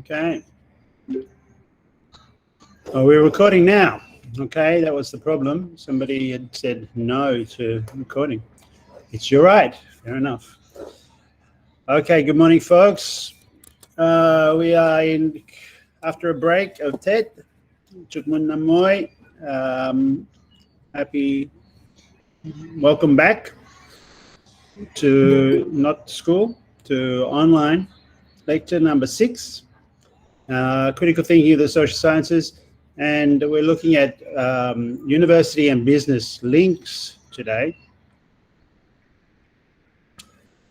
Okay. Oh, we're recording now. Okay, that was the problem. Somebody had said no to recording. It's your right. Fair enough. Okay, good morning, folks. We are after a break of TED. Chukmun Namoy. Happy welcome back to not school, to online lecture number 6. Critical thinking of the social sciences, and we're looking at university and business links today,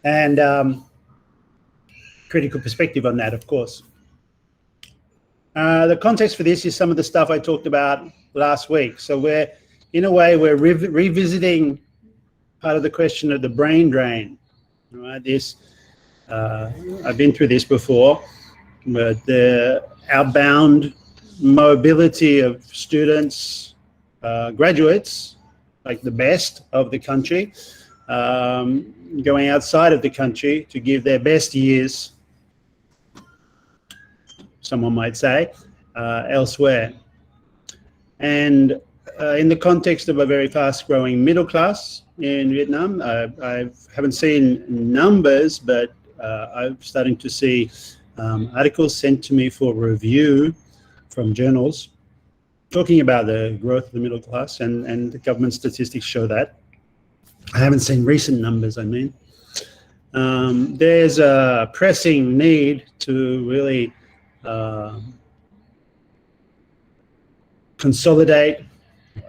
and critical perspective on that, of course. The context for this is some of the stuff I talked about last week. So we're, in a way, we're revisiting part of the question of the brain drain. Right? This I've been through this before. But the outbound mobility of students, graduates, like the best of the country, going outside of the country to give their best years, someone might say, elsewhere. And in the context of a very fast-growing middle class in Vietnam, I haven't seen numbers, but I'm starting to see articles sent to me for review from journals talking about the growth of the middle class, and the government statistics show that. I haven't seen recent numbers, I mean. There's a pressing need to really consolidate,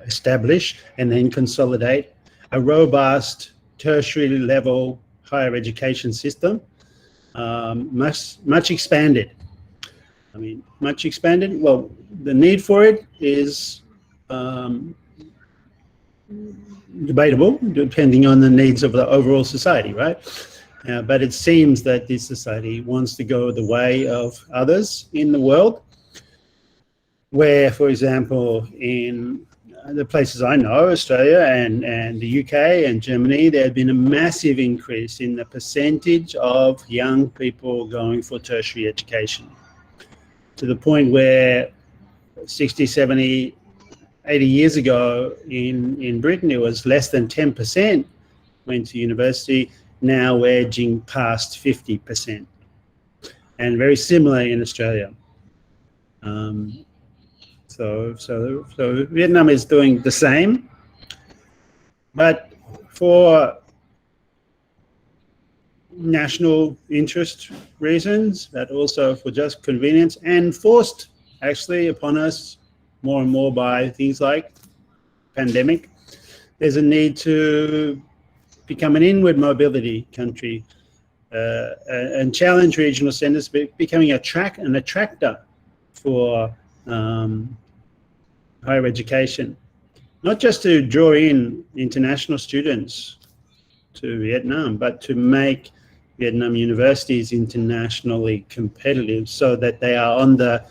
establish, and then consolidate a robust tertiary level higher education system. Much expanded. I mean, much expanded. Well, the need for it is debatable, depending on the needs of the overall society, right? But it seems that this society wants to go the way of others in the world, where, for example, in the places I know, Australia and the UK and Germany, there had been a massive increase in the percentage of young people going for tertiary education, to the point where 60, 70, 80 years ago in Britain, it was less than 10% went to university. Now we're edging past 50%, and very similar in Australia. So Vietnam is doing the same, but for national interest reasons, but also for just convenience, and forced actually upon us more and more by things like pandemic, there's a need to become an inward mobility country and challenge regional centers, becoming an attractor for higher education, not just to draw in international students to Vietnam, but to make Vietnam universities internationally competitive, so that they are on the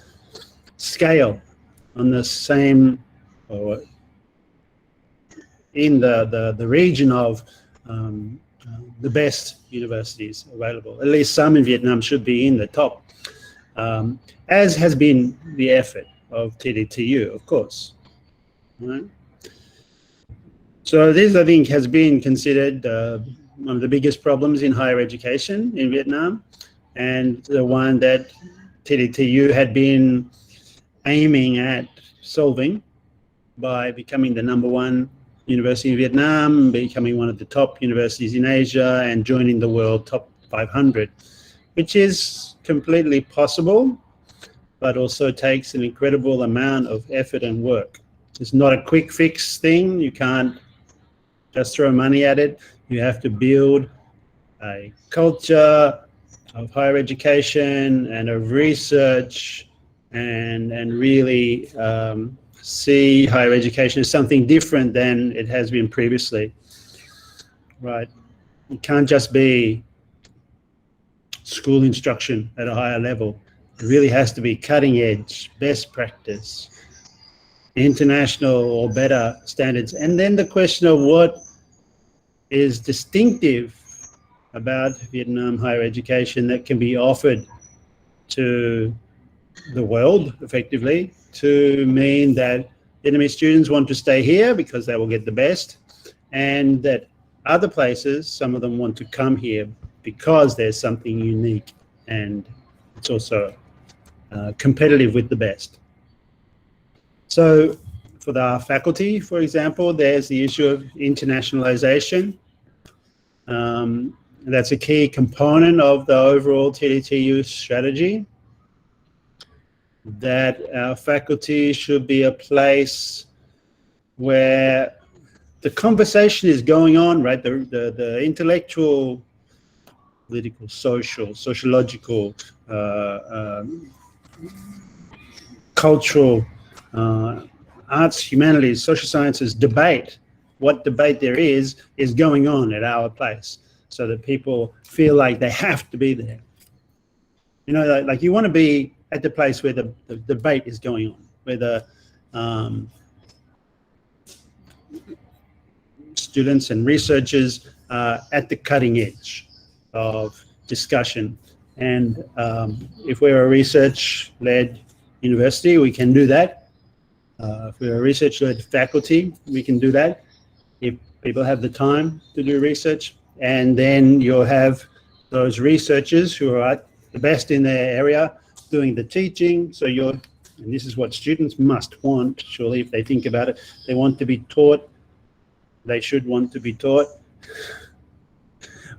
scale, on the same, or in the region of the best universities available. At least some in Vietnam should be in the top, as has been the effort of TDTU, of course. Right? So this, I think, has been considered one of the biggest problems in higher education in Vietnam, and the one that TDTU had been aiming at solving by becoming the #1 university in Vietnam, becoming one of the top universities in Asia, and joining the world top 500, which is completely possible, but also takes an incredible amount of effort and work. It's not a quick fix thing. You can't just throw money at it. You have to build a culture of higher education and of research, and really see higher education as something different than it has been previously. Right? It can't just be school instruction at a higher level. It really has to be cutting edge, best practice, international or better standards. And then the question of what is distinctive about Vietnam higher education that can be offered to the world, effectively, to mean that Vietnamese students want to stay here because they will get the best, and that other places, some of them want to come here because there's something unique and it's also competitive with the best. So for our faculty, for example, there's the issue of internationalization. That's a key component of the overall TDTU strategy, that our faculty should be a place where the conversation is going on, right? The intellectual, political, social, sociological, cultural, arts, humanities, social sciences debate, what debate there is going on at our place, so that people feel like they have to be there. You know, like you want to be at the place where the debate is going on, where the students and researchers are at the cutting edge of discussion. And if we're a research-led university, we can do that. If we're a research-led faculty, we can do that. If people have the time to do research, and then you'll have those researchers who are the best in their area doing the teaching. So and this is what students must want, surely, if they think about it. They want to be taught, they should want to be taught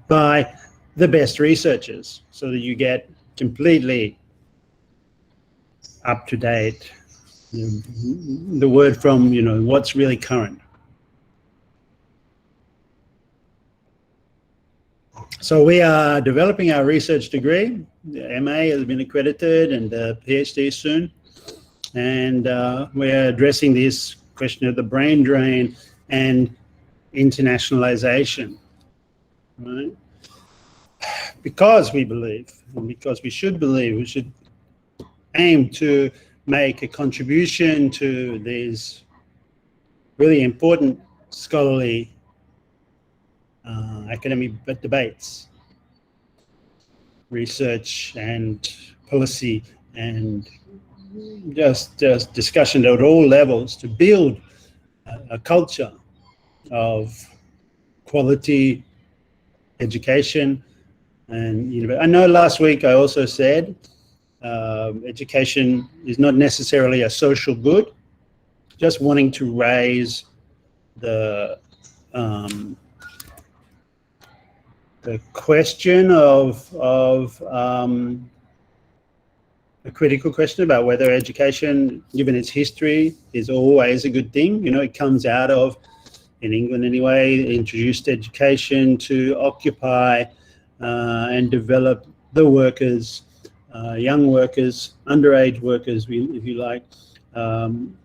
by the best researchers, so that you get completely up to date, the word from, what's really current. So we are developing our research degree. The MA has been accredited, and the PhD soon. And we're addressing this question of the brain drain and internationalization, right? Because we believe, and because we should believe, we should aim to make a contribution to these really important scholarly academic debates, research and policy, and just discussion at all levels, to build a culture of quality education. And I know last week I also said education is not necessarily a social good. Just wanting to raise the question of a critical question about whether education, given its history, is always a good thing. It comes out of, in England anyway, introduced education to occupy and develop the workers, young workers, underage workers, if you like,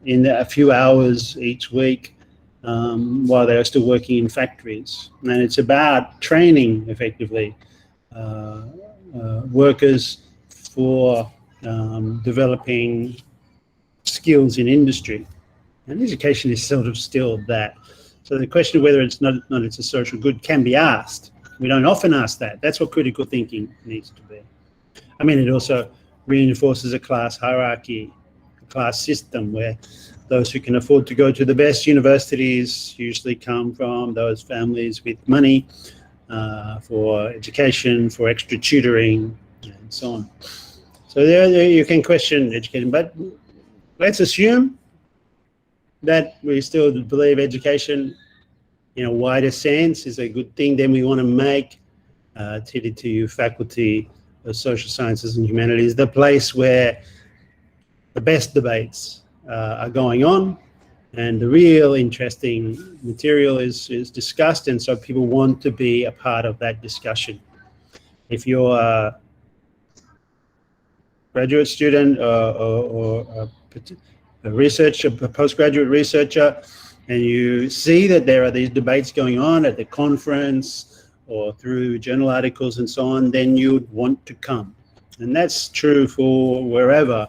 in a few hours each week while they're still working in factories. And it's about training, effectively, workers for developing skills in industry. And education is sort of still that. So the question of whether it's not it's a social good can be asked. We don't often ask that. That's what critical thinking needs to be. I mean, it also reinforces a class hierarchy, a class system, where those who can afford to go to the best universities usually come from those families with money for education, for extra tutoring, and so on. So there you can question education, but let's assume that we still believe education in a wider sense is a good thing. Then we want to make TDTU faculty of social sciences and humanities the place where the best debates are going on, and the real interesting material is discussed, and so people want to be a part of that discussion. If you're a graduate student or a researcher, a postgraduate researcher, and you see that there are these debates going on at the conference or through journal articles and so on, then you'd want to come. And that's true for wherever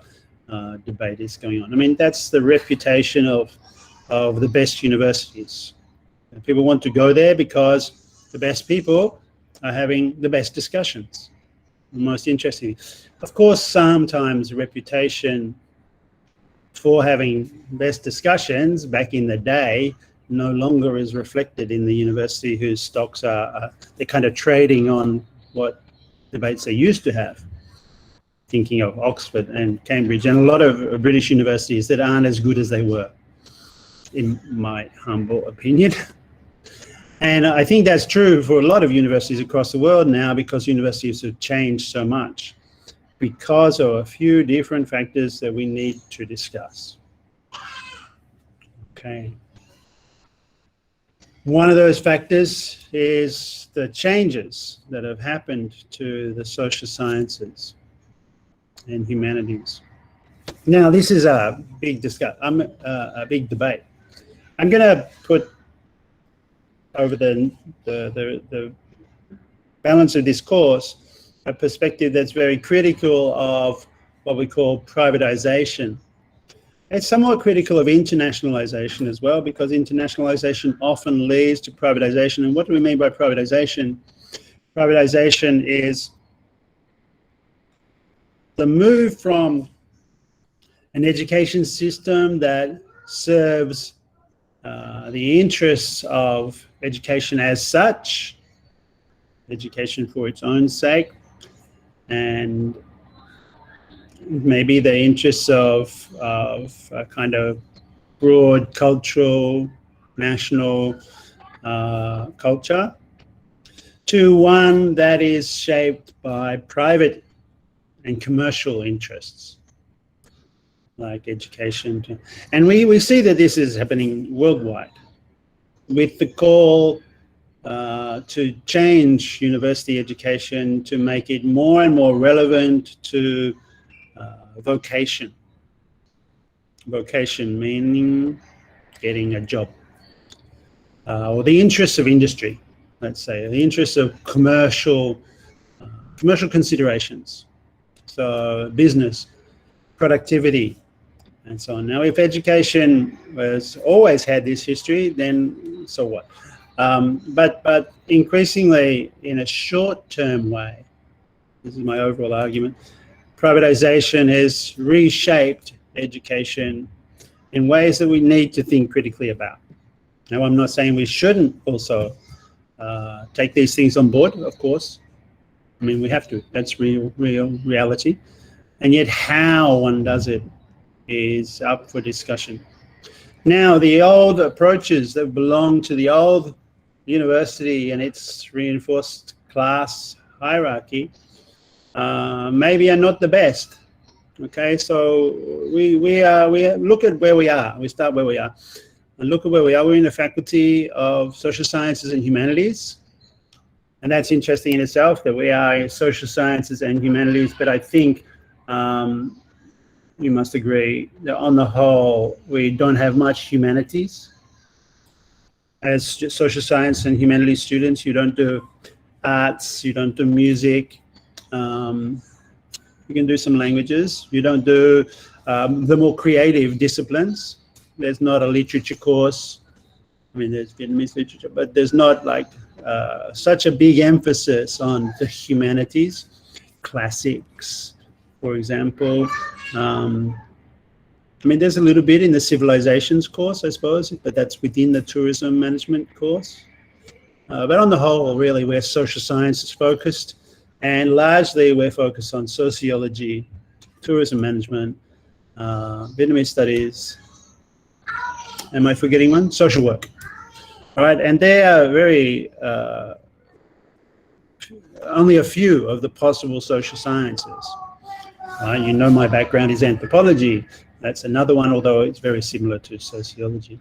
debate is going on. I mean, that's the reputation of the best universities. And people want to go there because the best people are having the best discussions. most interesting. Of course, sometimes reputation for having best discussions back in the day no longer is reflected in the university whose stocks are they're kind of trading on what debates they used to have. Thinking of Oxford and Cambridge and a lot of British universities that aren't as good as they were, in my humble opinion. And I think that's true for a lot of universities across the world now, because universities have changed so much because of a few different factors that we need to discuss. Okay. One of those factors is the changes that have happened to the social sciences and humanities. Now, this is a big a big debate. I'm going to put over the balance of this course a perspective that's very critical of what we call privatization. It's somewhat critical of internationalization as well, because internationalization often leads to privatization. And what do we mean by privatization? Privatization is the move from an education system that serves the interests of education as such, education for its own sake, and maybe the interests of a kind of broad cultural, national culture, to one that is shaped by private and commercial interests, like education. And we see that this is happening worldwide, with the call to change university education to make it more and more relevant to vocation. Vocation meaning getting a job, or the interests of industry, let's say, the interests of commercial considerations. So business, productivity, and so on. Now, if education has always had this history, then so what? But increasingly, in a short-term way, this is my overall argument, privatization has reshaped education in ways that we need to think critically about. Now, I'm not saying we shouldn't also take these things on board, of course. I mean, we have to. That's real reality. And yet how one does it is up for discussion. Now, the old approaches that belong to the old university and its reinforced class hierarchy maybe are not the best. Okay, so we look at where we are. We start where we are and look at where we are. We're in the Faculty of Social Sciences and Humanities, and that's interesting in itself that we are in social sciences and humanities. But I think you must agree that on the whole we don't have much humanities. As social science and humanities students, you don't do arts, you don't do music. You can do some languages. You don't do the more creative disciplines. There's not a literature course. I mean, there's Vietnamese literature, but there's not like such a big emphasis on the humanities, classics, for example. I mean, there's a little bit in the civilizations course, I suppose, but that's within the tourism management course. But on the whole, really, we're social sciences focused, and largely we're focused on sociology, tourism management, Vietnamese studies. Am I forgetting one? Social work. All right, and they are very, only a few of the possible social sciences. You know, my background is anthropology. That's another one, although it's very similar to sociology.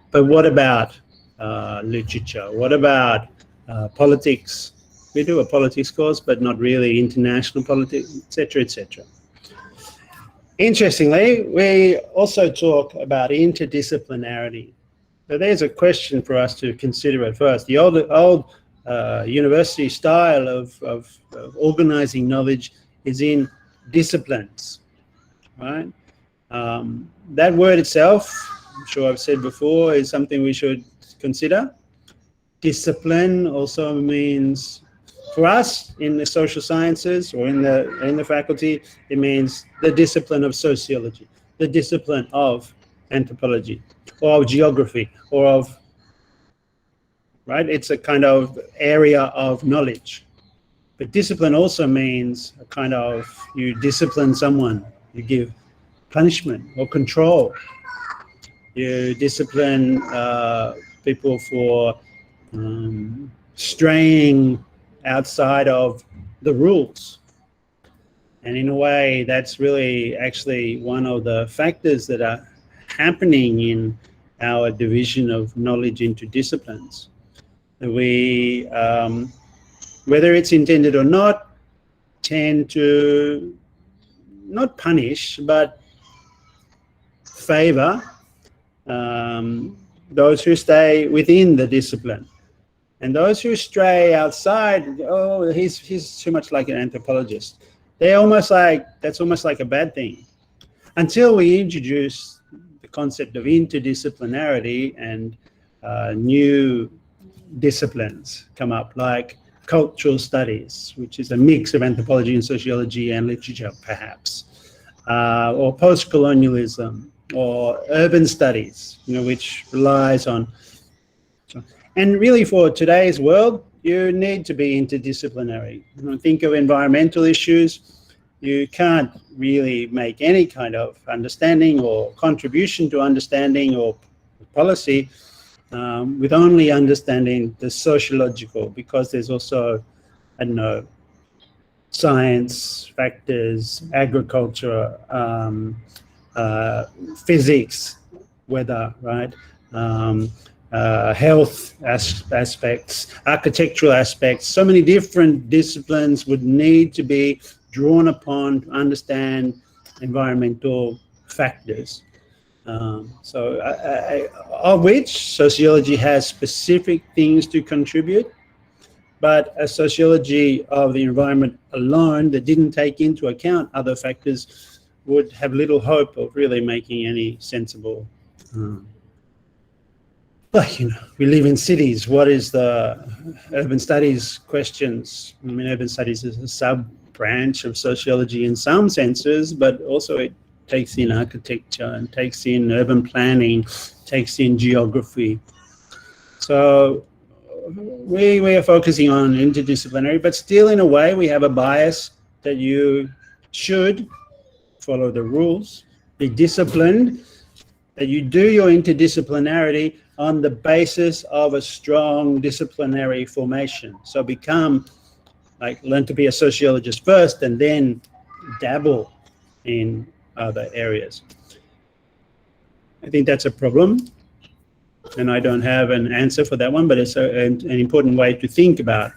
But what about literature? What about politics? We do a politics course, but not really international politics, etc., etc. Interestingly, we also talk about interdisciplinarity. So there's a question for us to consider at first. The old university style of organizing knowledge is in disciplines, right? That word itself, I'm sure I've said before, is something we should consider. Discipline also means For us in the social sciences or in the faculty, it means the discipline of sociology, the discipline of anthropology, or of geography, or of, right? It's a kind of area of knowledge. But discipline also means a kind of, you discipline someone, you give punishment or control. You discipline people for straying outside of the rules. And in a way, that's really actually one of the factors that are happening in our division of knowledge into disciplines. We, whether it's intended or not, tend to not punish, but favor those who stay within the discipline. And those who stray outside, oh, he's too much like an anthropologist. They're almost like, that's almost like a bad thing. Until we introduce the concept of interdisciplinarity and new disciplines come up, like cultural studies, which is a mix of anthropology and sociology and literature, perhaps, or post-colonialism, or urban studies, which relies on. And really, for today's world, you need to be interdisciplinary. Think of environmental issues. You can't really make any kind of understanding or contribution to understanding or policy with only understanding the sociological, because there's also, I don't know, science, factors, agriculture, physics, weather, right? Health aspects, architectural aspects. So many different disciplines would need to be drawn upon to understand environmental factors. Of which sociology has specific things to contribute, but a sociology of the environment alone that didn't take into account other factors would have little hope of really making any sensible. But we live in cities. What is the urban studies questions? I mean, urban studies is a sub-branch of sociology in some senses, but also it takes in architecture and takes in urban planning, takes in geography. So we are focusing on interdisciplinary, but still in a way we have a bias that you should follow the rules, be disciplined, that you do your interdisciplinarity on the basis of a strong disciplinary formation. So become, learn to be a sociologist first and then dabble in other areas. I think that's a problem, and I don't have an answer for that one, but it's an important way to think about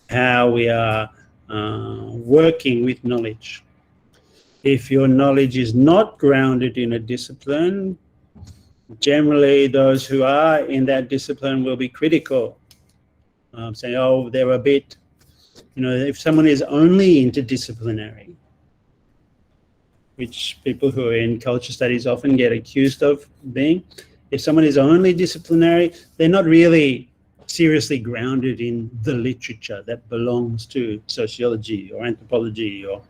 how we are working with knowledge. If your knowledge is not grounded in a discipline, generally those who are in that discipline will be critical, saying, oh, they're a bit, if someone is only interdisciplinary, which people who are in culture studies often get accused of being, if someone is only disciplinary, they're not really seriously grounded in the literature that belongs to sociology or anthropology, or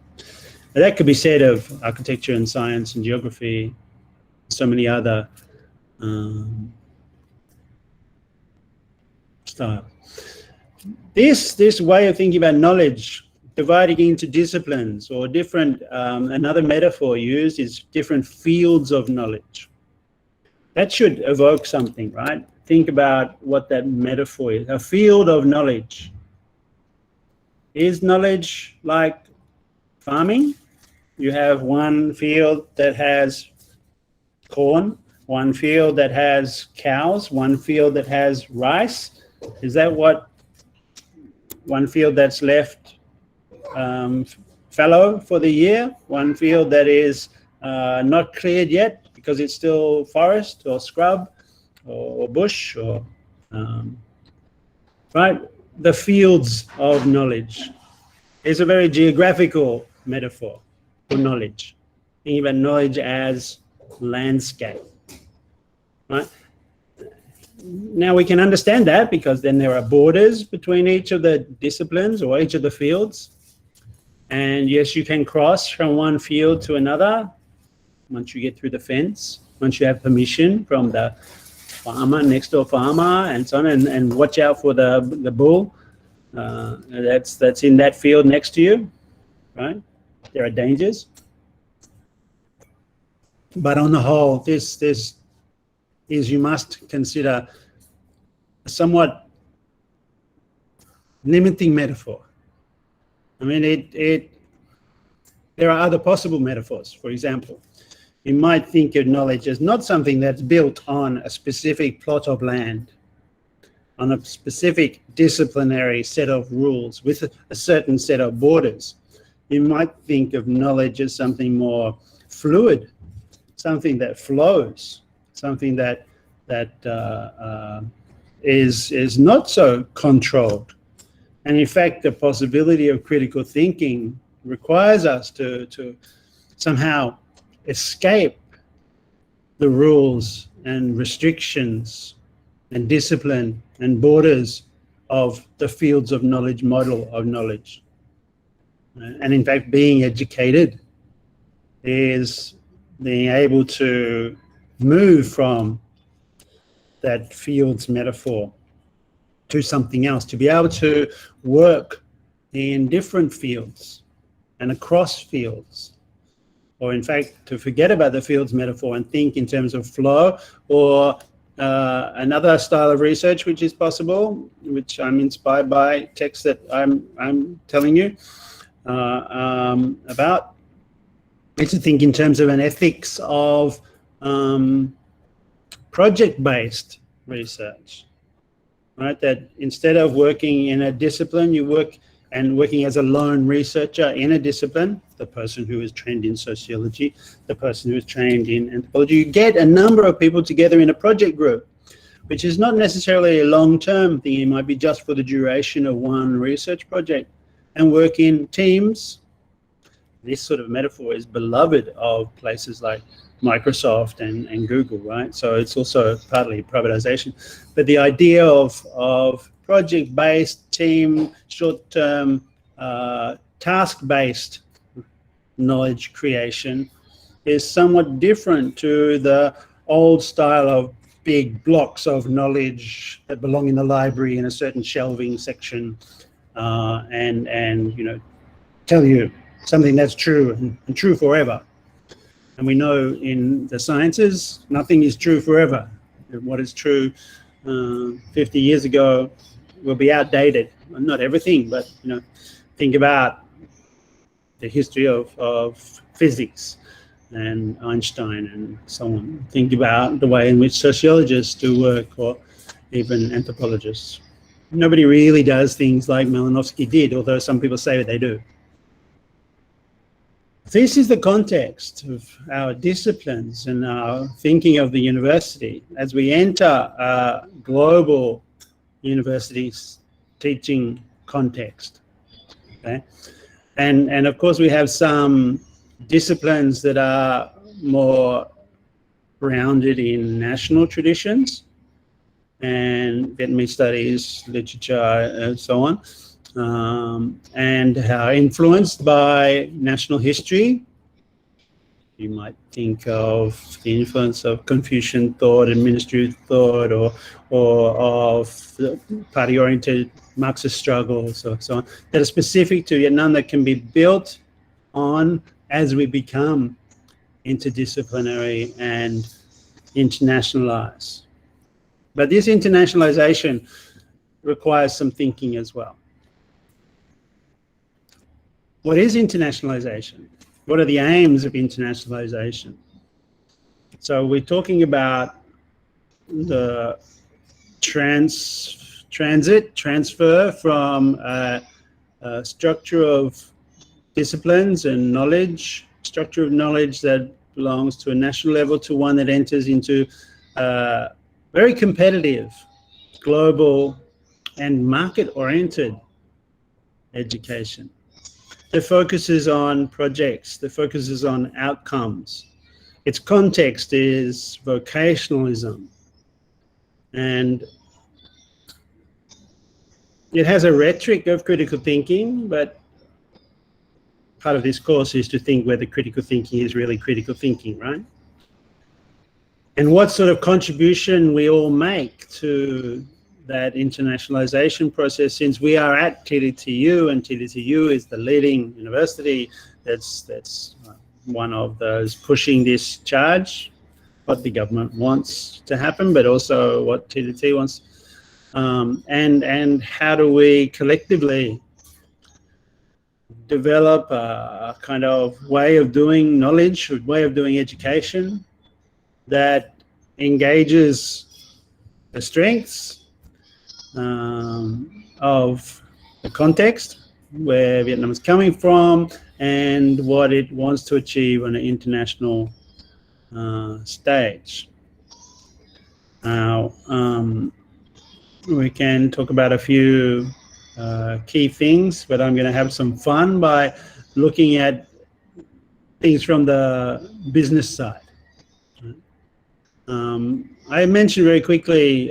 that could be said of architecture and science and geography, so many other style. This way of thinking about knowledge, dividing into disciplines or different, another metaphor used is different fields of knowledge. That should evoke something, right? Think about what that metaphor is. A field of knowledge. Is knowledge like farming? You have one field that has corn, one field that has cows, one field that has rice. Is that what one field that's left fallow for the year? One field that is not cleared yet because it's still forest or scrub or bush, or right? The fields of knowledge is a very geographical metaphor for knowledge. Think about knowledge as landscape, right? now we can understand that, because then there are borders between each of the disciplines or each of the fields. And yes, you can cross from one field to another once you get through the fence, once you have permission from the farmer, next door farmer, and so on, and watch out for the bull that's in that field next to you, right? There are dangers. But on the whole, this is you must consider a somewhat limiting metaphor. I mean, there are other possible metaphors. For example, you might think of knowledge as not something that's built on a specific plot of land, on a specific disciplinary set of rules with a certain set of borders. You might think of knowledge as something more fluid, something that flows, something that is not so controlled. And in fact, the possibility of critical thinking requires us to somehow escape the rules and restrictions and discipline and borders of the fields of knowledge, model of knowledge. And in fact, being educated is being able to move from that field's metaphor to something else, to be able to work in different fields and across fields, or in fact to forget about the fields metaphor and think in terms of flow, or another style of research which is possible, which I'm inspired by texts that I'm telling you about, is to think in terms of an ethics of project-based research, right? That instead of working in a discipline, you working as a lone researcher in a discipline, the person who is trained in sociology, the person who is trained in anthropology, you get a number of people together in a project group, which is not necessarily a long-term thing. It might be just for the duration of one research project, and work in teams. This sort of metaphor is beloved of places like Microsoft and Google, right? So it's also partly privatization. But the idea of project-based, team, short-term, task-based knowledge creation is somewhat different to the old style of big blocks of knowledge that belong in the library in a certain shelving section, and you know, tell you something that's true and true forever. And we know in the sciences, nothing is true forever. What is true 50 years ago will be outdated. Not everything, but you know, think about the history of physics and Einstein and so on. Think about the way in which sociologists do work, or even anthropologists. Nobody really does things like Malinowski did, although some people say they do. This is the context of our disciplines and our thinking of the university as we enter a global university's teaching context. Okay? And of course we have some disciplines that are more grounded in national traditions and Vietnamese studies, literature, and so on. And are influenced by national history. You might think of the influence of Confucian thought, administrative thought, or of party-oriented Marxist struggles, or so on, that are specific to Vietnam, that can be built on as we become interdisciplinary and internationalized. But this internationalization requires some thinking as well. What is internationalization? What are the aims of internationalization? So we're talking about the transfer from a structure of disciplines and knowledge, structure of knowledge that belongs to a national level, to one that enters into very competitive, global and market-oriented education. The focus is on projects, the focus is on outcomes. Its context is vocationalism. And it has a rhetoric of critical thinking, but part of this course is to think whether critical thinking is really critical thinking, right? And what sort of contribution we all make to that internationalization process, since we are at TDTU, and TDTU is the leading university that's one of those pushing this charge, what the government wants to happen, but also what TDT wants. And how do we collectively develop a kind of way of doing knowledge, a way of doing education that engages the strengths of the context where Vietnam is coming from and what it wants to achieve on an international stage. Now, we can talk about a few key things, but I'm going to have some fun by looking at things from the business side. I mentioned very quickly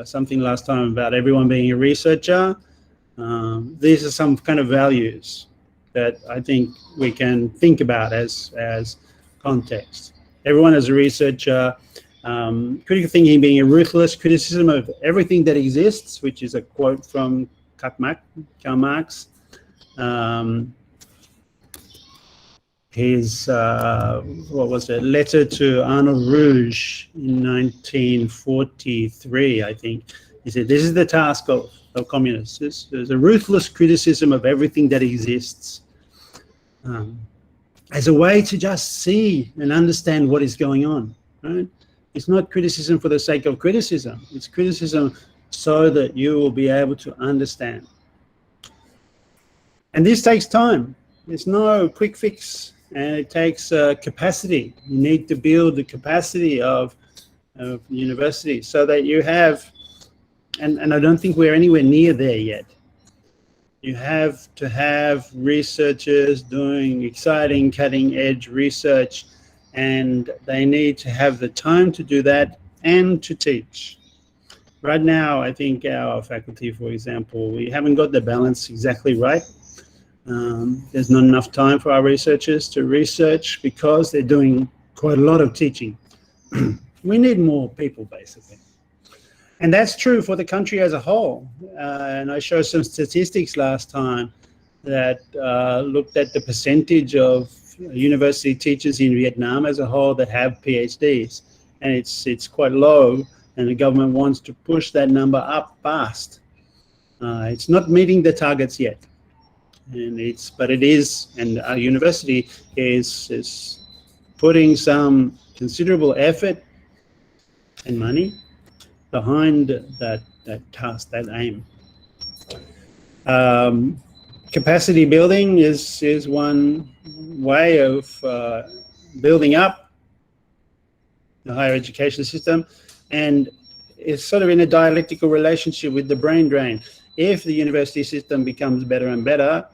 something last time about everyone being a researcher. These are some kind of values that I think we can think about as context. Everyone is a researcher. Critical thinking being a ruthless criticism of everything that exists, which is a quote from Karl Marx. His, what was it, letter to Arnold Rouge in 1943, I think. He said, this is the task of communists. There's a ruthless criticism of everything that exists as a way to just see and understand what is going on, right? It's not criticism for the sake of criticism. It's criticism so that you will be able to understand. And this takes time. There's no quick fix, and it takes capacity. You need to build the capacity of university so that you have, and I don't think we're anywhere near there yet. You have to have researchers doing exciting, cutting-edge research, and they need to have the time to do that and to teach. Right now, I think our faculty, for example, we haven't got the balance exactly right. There's not enough time for our researchers to research because they're doing quite a lot of teaching. We need more people, basically. And that's true for the country as a whole. And I showed some statistics last time that looked at the percentage of university teachers in Vietnam as a whole that have PhDs. And it's quite low, and the government wants to push that number up fast. It's not meeting the targets yet. But it is, and our university is putting some considerable effort and money behind that task, that aim. Capacity building is one way of building up the higher education system, and it's sort of in a dialectical relationship with the brain drain. If the university system becomes better and better,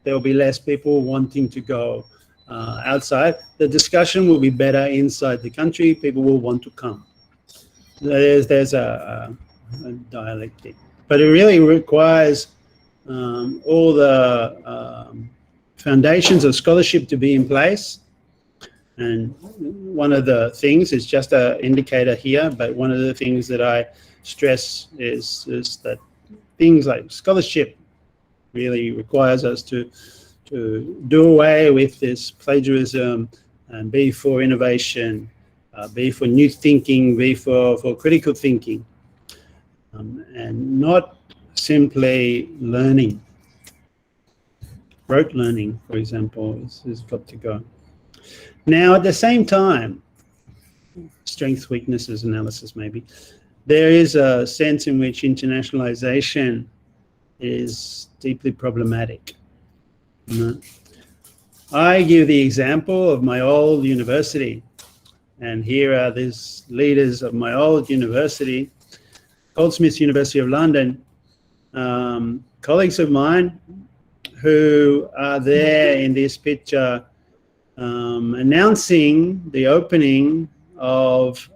there will be less people wanting to go outside. The discussion will be better inside the country. People will want to come. There's a dialectic, but it really requires all the foundations of scholarship to be in place. And one of the things is just an indicator here, but one of the things that I stress is that things like scholarship really requires us to do away with this plagiarism and be for innovation, be for new thinking, be for critical thinking, and not simply learning. Rote learning, for example, has got to go. Now, at the same time, strengths, weaknesses analysis maybe, there is a sense in which internationalization is deeply problematic. I give the example of my old university, and here are these leaders of my old university, Goldsmiths University of London, colleagues of mine who are there in this picture announcing the opening of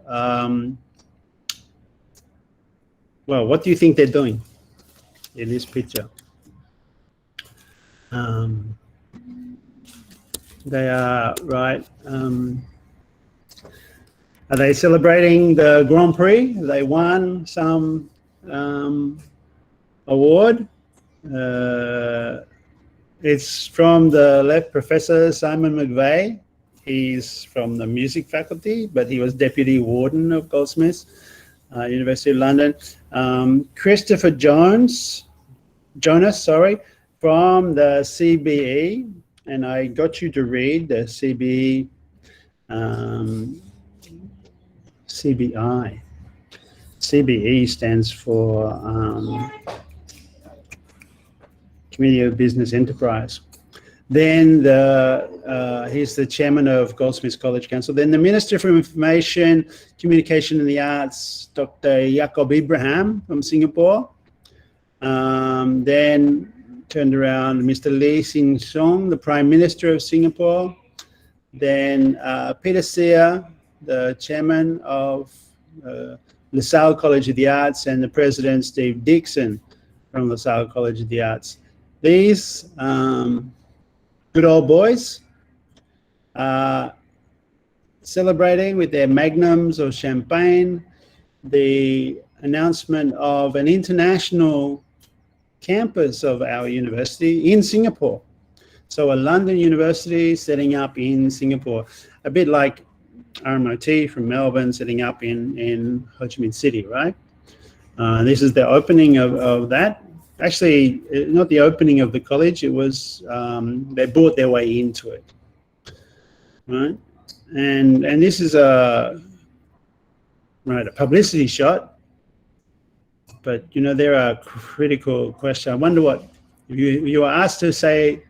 Well, what do you think they're doing in this picture? They are, right, are they celebrating the Grand Prix? They won some award. It's from the left professor, Simon McVeigh. He's from the music faculty, but he was deputy warden of Goldsmiths, University of London. Christopher Jonas, from the CBE, and I got you to read the CBE, CBI. CBE stands for Committee of Business Enterprise. Then he's the chairman of Goldsmiths College Council. Then the Minister for Information, Communication and the Arts, Dr. Yaacob Ibrahim from Singapore. Then turned around, Mr. Lee Hsien Loong, the Prime Minister of Singapore. Then Peter Sear, the chairman of LaSalle College of the Arts, and the president, Steve Dixon, from LaSalle College of the Arts. These good old boys are celebrating with their magnums of champagne the announcement of an international campus of our university in Singapore. So a London university setting up in Singapore, a bit like RMIT from Melbourne setting up in Ho Chi Minh City, right? This is the opening of that. Actually, not the opening of the college, it was, they bought their way into it, right? And this is a publicity shot, but you know, there are critical questions. I wonder what, if you are asked to say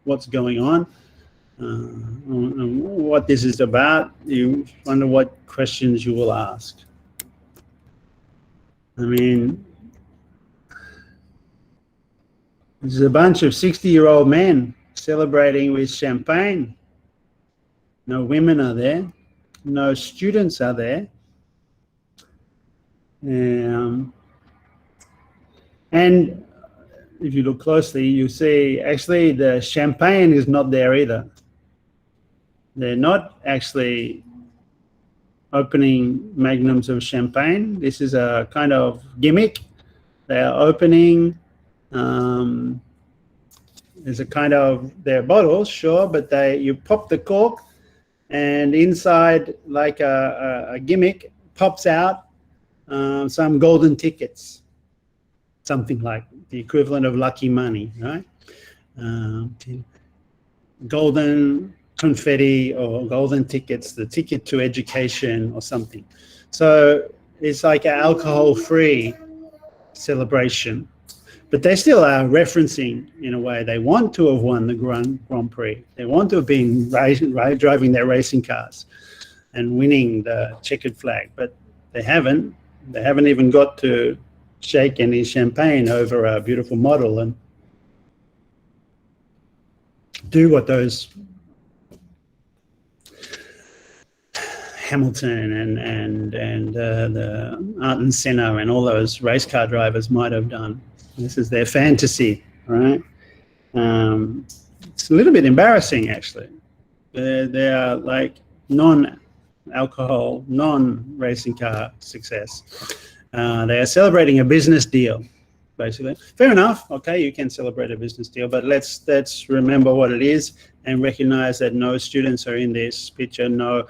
what's going on, what this is about, you wonder what questions you will ask. I mean, there's a bunch of 60-year-old men celebrating with champagne. No women are there. No students are there. And if you look closely, you see actually the champagne is not there either. They're not actually opening magnums of champagne. This is a kind of gimmick. They are opening, there's a kind of, they're bottles, sure, but you pop the cork and inside, like a gimmick, pops out some golden tickets, something like the equivalent of lucky money, right? Golden confetti or golden tickets, the ticket to education or something. So it's like an alcohol-free celebration, but they still are referencing, in a way, they want to have won the Grand Prix. They want to have been driving their racing cars and winning the checkered flag, but they haven't. They haven't even got to shake any champagne over a beautiful model and do what those Hamilton and the Ayrton Senna and all those race car drivers might have done. This is their fantasy, right? It's a little bit embarrassing, actually. They are like non-alcohol, non-racing car success. They are celebrating a business deal, basically. Fair enough. Okay, you can celebrate a business deal, but let's remember what it is and recognize that no students are in this picture, no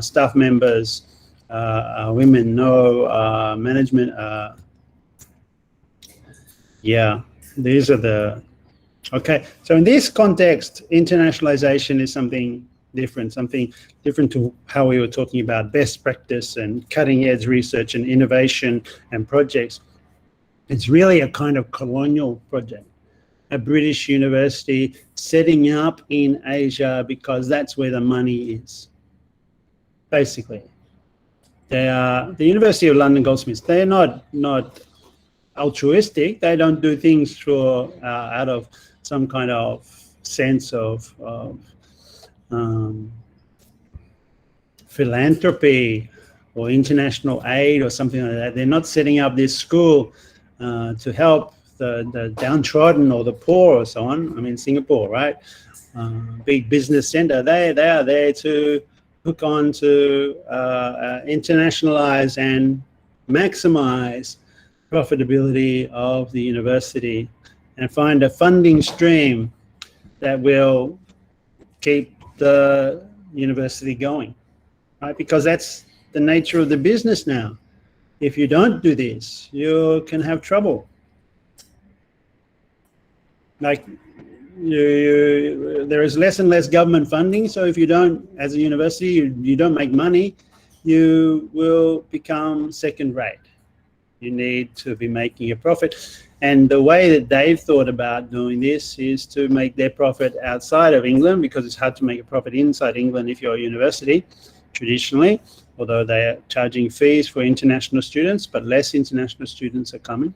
staff members, women, no management. Yeah, these are the, okay. So in this context, internationalization is something different to how we were talking about best practice and cutting edge research and innovation and projects. It's really a kind of colonial project, a British university setting up in Asia because that's where the money is, basically. They are, the University of London Goldsmiths, they're not altruistic. They don't do things for out of some kind of sense of philanthropy or international aid or something like that. They're not setting up this school to help the downtrodden or the poor or so on. I mean, Singapore, right? Big business center. They are there to hook on to internationalize and maximize profitability of the university and find a funding stream that will keep the university going, right? Because that's the nature of the business now. If you don't do this, you can have trouble. Like there is less and less government funding, so if you don't, as a university, you don't make money, you will become second rate. You need to be making a profit. And the way that they've thought about doing this is to make their profit outside of England, because it's hard to make a profit inside England if you're a university, traditionally, although they are charging fees for international students, but less international students are coming.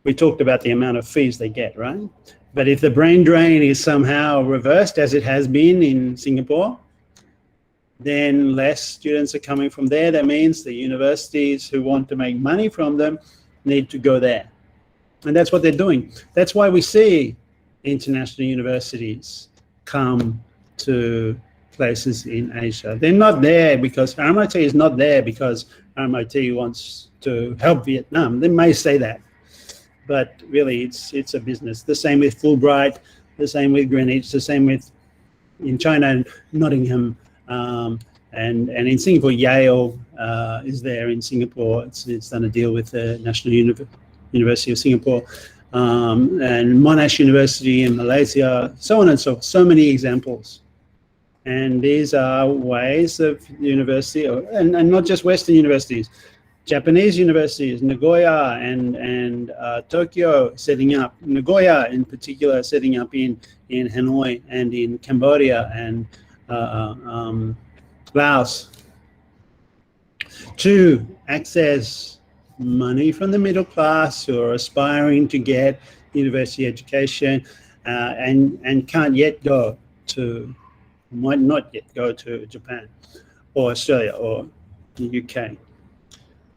We talked about the amount of fees they get, right? But if the brain drain is somehow reversed, as it has been in Singapore, then less students are coming from there. That means the universities who want to make money from them need to go there. And that's what they're doing. That's why we see international universities come to places in Asia. They're not there because RMIT is not there because RMIT wants to help Vietnam. They may say that, but really it's a business. The same with Fulbright, the same with Greenwich, the same with in China, Nottingham, and in Singapore, Yale is there in Singapore. It's done a deal with the National University of Singapore, and Monash University in Malaysia, so on and so forth. So many examples. And these are ways of university, and not just Western universities, Japanese universities, Nagoya and Tokyo setting up, Nagoya in particular setting up in Hanoi and in Cambodia and Laos, to access money from the middle class who are aspiring to get university education and can't yet go to, might not yet go to Japan or Australia or the UK.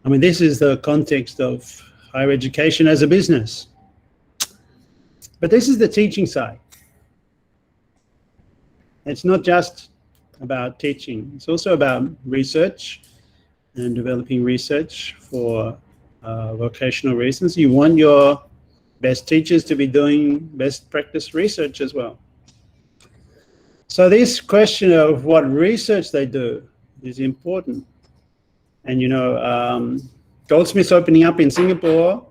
I mean, this is the context of higher education as a business. But this is the teaching side. It's not just about teaching. It's also about research and developing research for vocational reasons. You want your best teachers to be doing best practice research as well. So this question of what research they do is important. And you know, Goldsmiths opening up in Singapore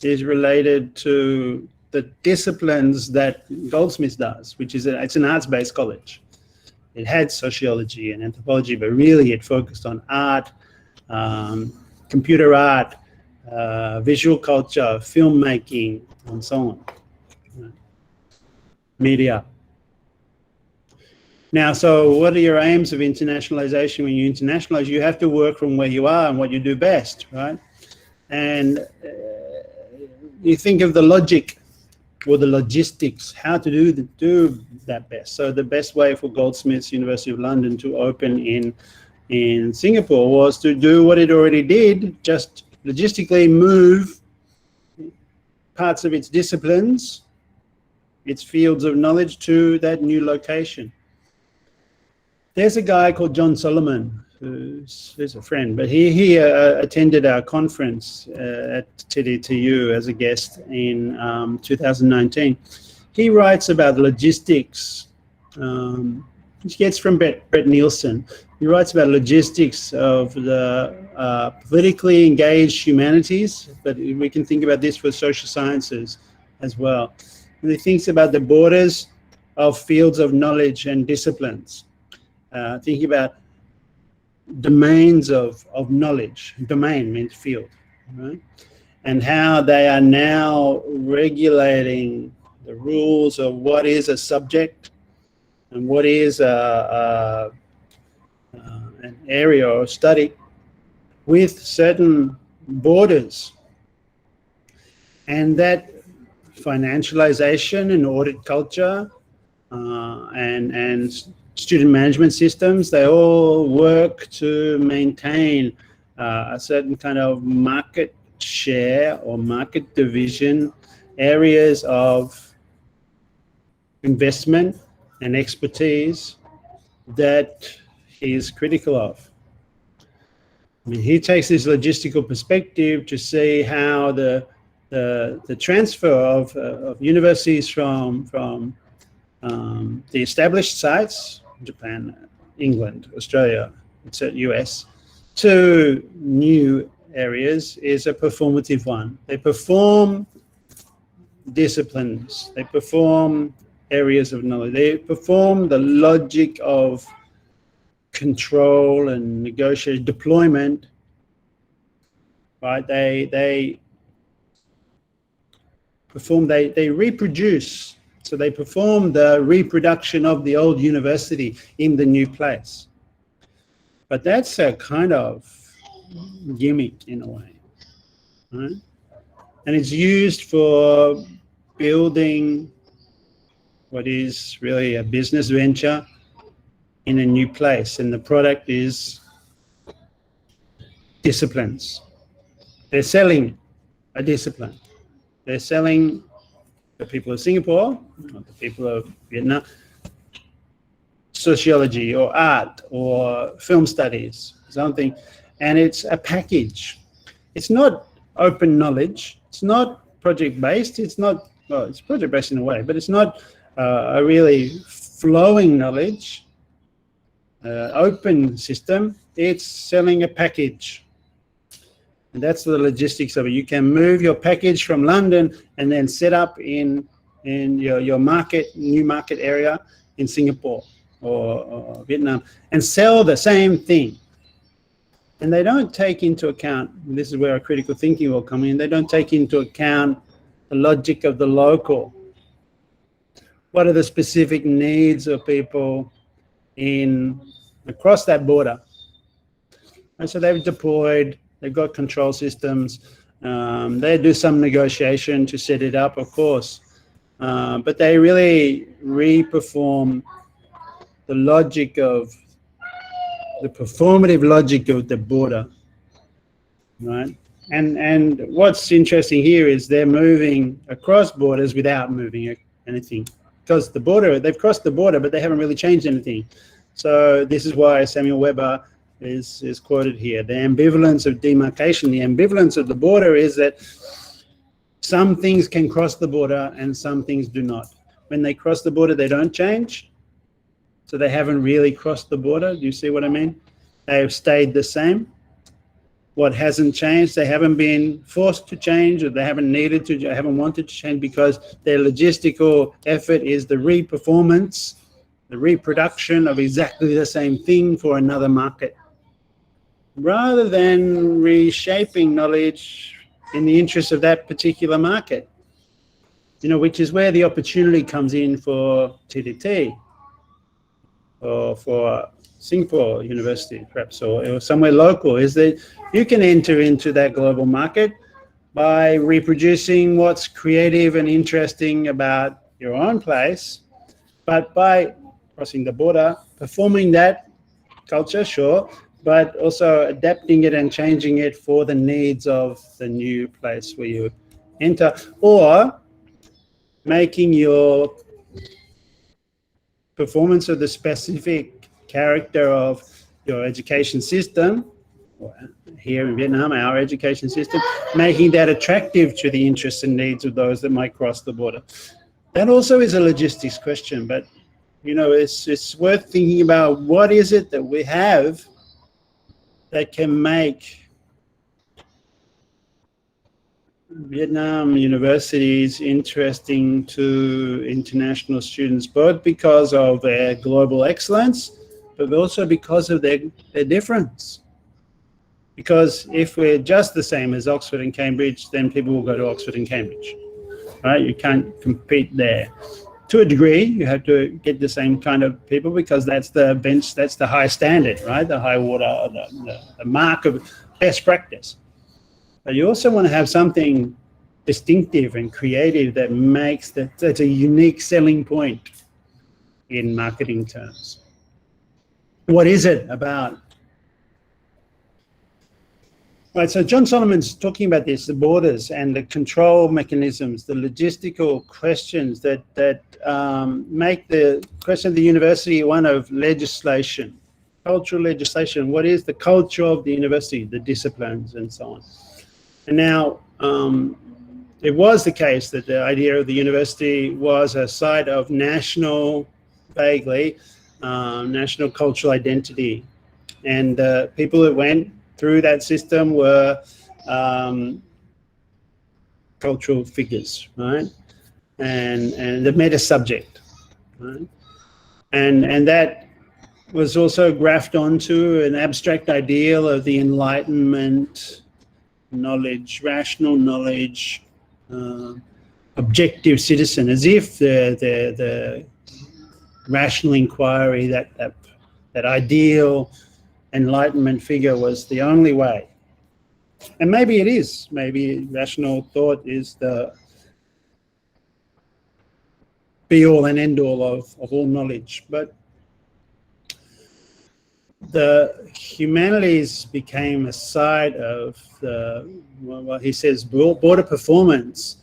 is related to the disciplines that Goldsmiths does, which is it's an arts-based college. It had sociology and anthropology, but really it focused on art, computer art, visual culture, filmmaking, and so on. Media. Now, so what are your aims of internationalization? When you internationalize, you have to work from where you are and what you do best, right? And you think of the logic or the logistics, how to do that best. So the best way for Goldsmiths, University of London, to open in Singapore was to do what it already did, just logistically move parts of its disciplines, its fields of knowledge to that new location. There's a guy called John Solomon, who's a friend, but he attended our conference at TDTU as a guest in 2019. He writes about logistics, which gets from Brett Nielsen. He writes about logistics of the politically engaged humanities, but we can think about this for social sciences as well. And he thinks about the borders of fields of knowledge and disciplines. Thinking about domains of knowledge. Domain means field, right? And how they are now regulating the rules of what is a subject and what is an area or study with certain borders. And that financialization and audit culture and student management systems, they all work to maintain a certain kind of market share or market division, areas of investment and expertise that he is critical of. I mean, he takes this logistical perspective to see how the transfer of universities from the established sites, Japan, England, Australia, US, to new areas is a performative one. They perform disciplines, they perform areas of knowledge, they perform the logic of control and negotiation, deployment, right? They perform, they reproduce. So they perform the reproduction of the old university in the new place. But that's a kind of gimmick in a way, right? And it's used for building what is really a business venture in a new place. And the product is disciplines. They're selling a discipline. They're selling the people of Singapore, not the people of Vietnam, sociology or art or film studies, something, and it's a package. It's not open knowledge. It's not project-based. It's not, well, it's project-based in a way, but it's not a really flowing knowledge, open system. It's selling a package. And that's the logistics of it. You can move your package from London and then set up in your market, new market area in Singapore or Vietnam and sell the same thing. And they don't take into account, and this is where our critical thinking will come in, they don't take into account the logic of the local. What are the specific needs of people across that border? And so they've deployed, they've got control systems, they do some negotiation to set it up, of course, but they really re-perform the logic of, the performative logic of the border, right? And what's interesting here is they're moving across borders without moving anything, because the border, they've crossed the border, but they haven't really changed anything. So this is why Samuel Weber is quoted here. The ambivalence of demarcation, the ambivalence of the border is that some things can cross the border and some things do not. When they cross the border, they don't change. So they haven't really crossed the border. Do you see what I mean? They have stayed the same. What hasn't changed, they haven't been forced to change, or they haven't needed to, or haven't wanted to change, because their logistical effort is the re-performance, the reproduction of exactly the same thing for another market, rather than reshaping knowledge in the interest of that particular market, you know, which is where the opportunity comes in for TDT or for Singapore University, perhaps, or somewhere local, is that you can enter into that global market by reproducing what's creative and interesting about your own place, but by crossing the border, performing that culture, sure, but also adapting it and changing it for the needs of the new place where you enter, or making your performance of the specific character of your education system, or here in Vietnam, our education system, making that attractive to the interests and needs of those that might cross the border. That also is a logistics question, but you know, it's worth thinking about what is it that we have that can make Vietnam universities interesting to international students, both because of their global excellence, but also because of their difference. Because if we're just the same as Oxford and Cambridge, then people will go to Oxford and Cambridge, right? You can't compete there. To a degree, you have to get the same kind of people, because that's the bench, that's the high standard, right? The high water, the mark of best practice. But you also want to have something distinctive and creative that makes that's a unique selling point in marketing terms. what is it about? Right, so John Solomon's talking about this, the borders and the control mechanisms, the logistical questions that make the question of the university one of legislation, cultural legislation. What is the culture of the university, the disciplines and so on? And now it was the case that the idea of the university was a site of national, vaguely, national cultural identity. And people that went through that system were cultural figures, right? And the meta subject, right? And that was also graphed onto an abstract ideal of the Enlightenment, knowledge, rational knowledge, objective citizen, as if the rational inquiry, that ideal Enlightenment figure was the only way. And maybe it is. Maybe rational thought is the be-all and end-all of all knowledge. But the humanities became a side of the, well, he says, border performance,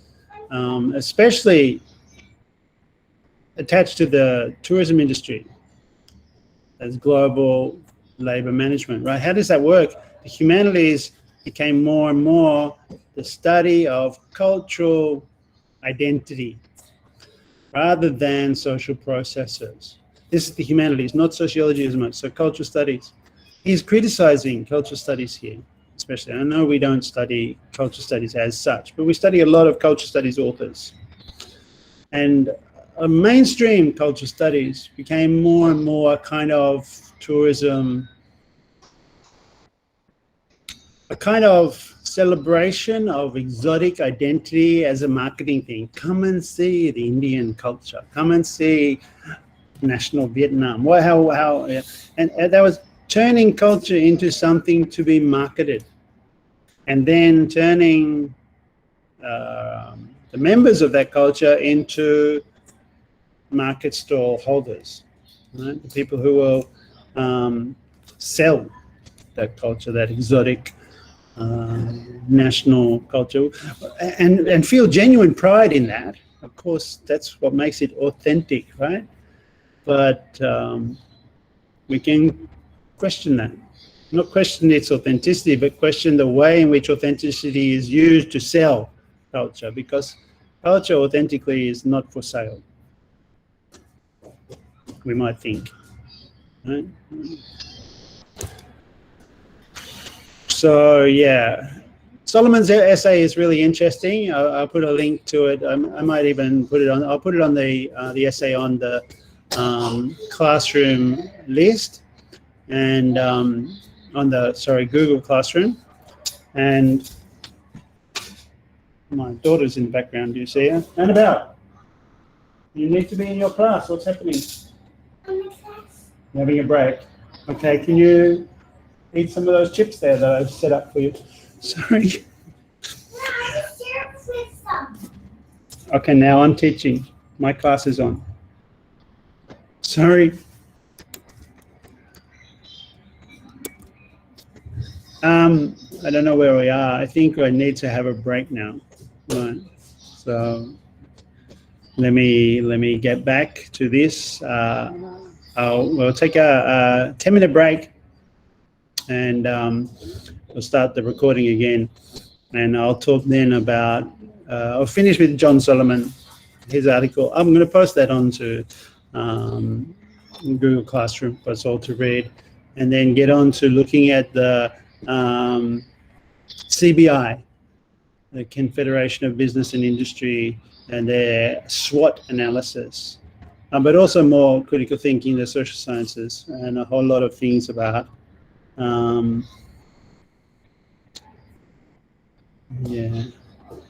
especially attached to the tourism industry as global labor management, right? How does that work? The humanities became more and more the study of cultural identity rather than social processes. This is the humanities, not sociology as much, so cultural studies. He's criticizing cultural studies here, especially. I know we don't study cultural studies as such, but we study a lot of cultural studies authors. And mainstream cultural studies became more and more kind of tourism, a kind of celebration of exotic identity as a marketing thing. Come and see the Indian culture. Come and see national Vietnam. Yeah. And that was turning culture into something to be marketed, and then turning the members of that culture into market stall holders, right? The people who will sell that culture, that exotic national culture, and feel genuine pride in that. Of course, that's what makes it authentic, right? But we can question that. Not question its authenticity, but question the way in which authenticity is used to sell culture, because culture authentically is not for sale, we might think, right? So yeah, Solomon's essay is really interesting. I'll put a link to it. I might even put it on. I'll put it on the essay on the classroom list, and on the Google Classroom. And my daughter's in the background. Do you see her? Annabelle, you need to be in your class. What's happening? I'm in class. You're having a break. Okay, can you eat some of those chips there that I've set up for you? Sorry. No, I shared with some. Okay, now I'm teaching. My class is on. Sorry. I don't know where we are. I think I need to have a break now. Right. So let me get back to this. We'll take a 10-minute break, and we'll start the recording again. And I'll talk then about, I'll finish with John Solomon, his article. I'm going to post that onto Google Classroom for us all to read, and then get on to looking at the CBI, the Confederation of Business and Industry, and their SWOT analysis, but also more critical thinking, the social sciences, and a whole lot of things about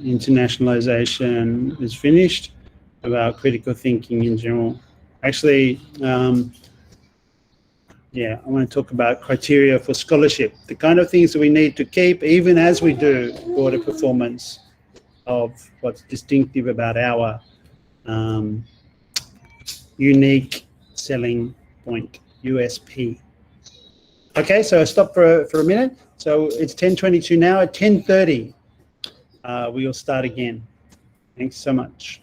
internationalization is finished, about critical thinking in general. Actually, I want to talk about criteria for scholarship, the kind of things that we need to keep even as we do broader performance of what's distinctive about our unique selling point, USP. Okay, so I stopped for a minute. So it's 10:22 now. At 10:30, we will start again. Thanks so much.